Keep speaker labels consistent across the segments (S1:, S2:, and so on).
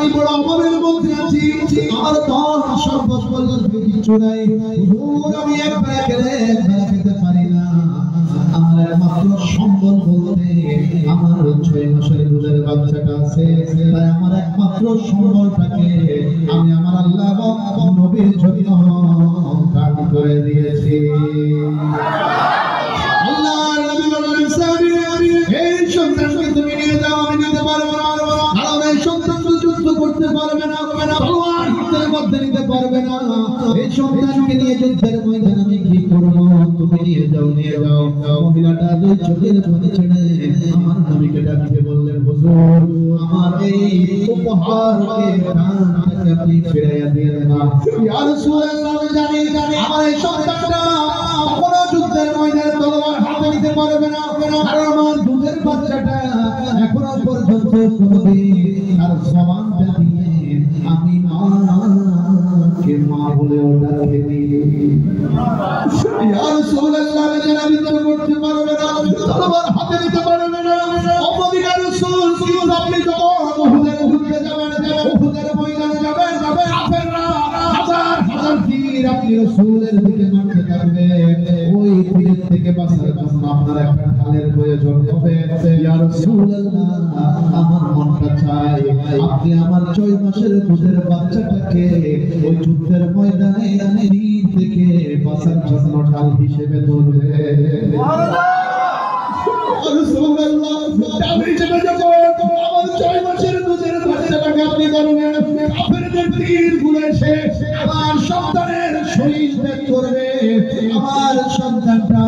S1: আমি বড় অভাবের মধ্যে আছি, আমার ধন সম্পদ বলতে কিছু নাই, হুজুর আমি একবার খেতে পারি না, আমার একমাত্র সম্বল বলতে আমার 6 মাসের দুধের বাচ্চাটা আছে, তাই আমার একমাত্র সম্বলটাকে আমি আমার আল্লাহ এবং নবীর জন্য দান করে দিয়েছি। আল্লাহর নবী বললেন, সাহাবী এই সন্তানকে তুমি নিয়ে যাও, আমি নিতে পারবো না, কারণ এই সন্তান যুদ্ধ করতে পারবে না, তলোয়ার হাতের মধ্যে নিতে পারবে না, এই সন্তানকে নিয়ে যুদ্ধের ময়দানে আমি কি করব, তুমি নিয়ে যাও। মহিলাটা দুই চোখের পানি ছেড়ে আমার নবীকে ডাকতে বললেন, হুজুর আমার এই উপহারকে দানটাকে আপনি ফিরাইয়া দিয়েন না। ইয়া রাসূলুল্লাহ, আমি জানি আমার এই সন্তানটা কোনো যুদ্ধের ময়দানে তলোয়ার হাতে নিতে পারবে না, আর আমার দুধের বাচ্চাটা এখনো পর্যন্ত কোনোদিন তার জবানটা দিয়ে আমি মাকে মা বলেও ডাকেনি। ইয়া রাসূলুল্লাহ, আমি জানি তুমি করতে পারবে না, তলোয়ার হাতে নিতে পারবে না। অপবিত্র রাসূল, কিন্তু আপনি যখন উহুদে যাবেন, উহুদের ময়দানে যাবেন, কাফেররা হাজার হাজার তীর আপনি রাসূলের দিকে মারতে থাকবে, ওই তীর থেকে বাঁচার জন্য আপনার একটা ঢালের প্রয়োজন হবে। ইয়া রাসূলুল্লাহ, আমার মনটা চাই আপনি আমার 6 মাসের দুধের বাচ্চাটাকে ওই যুদ্ধের ময়দানে তীর থেকে বাঁচার জন্য ঢাল হিসেবে ধরবেন। সুবহানাল্লাহ। রাসূলুল্লাহ, ঢাল হিসেবে যখন আমার 6 মাসের দুধের বাচ্চাটাকে আপনি ধরবেন, কাফেরদের তীরগুলো এসে আমার সন্তানের শরীর ত্যাগ করবে, আমার সন্তানটা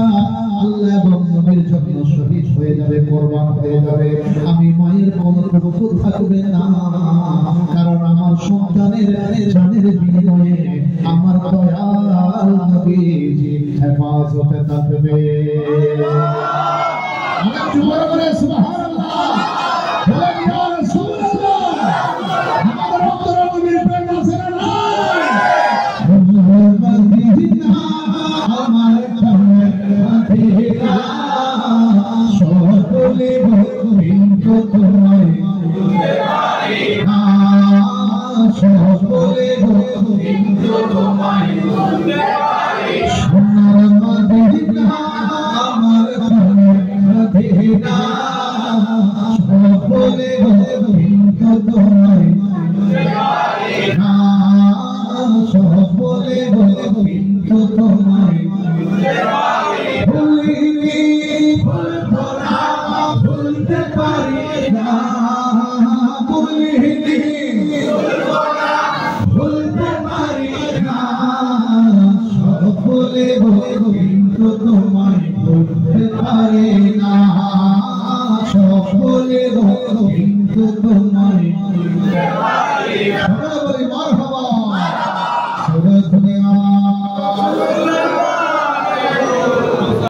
S1: আল্লাহ এবং নবীর জন্য শহীদ হয়ে যাবে, কুরবান হয়ে যাবে, আমি মায়ের কোনো দুঃখ থাকবে না, কারণ আমার সন্তানের জানের বিনিময়ে আমার দয়াল নবীজি হেফাজতে থাকবে। একটু বড় করে সুবহানাল্লাহ। সকলে কিন্তু তোমায়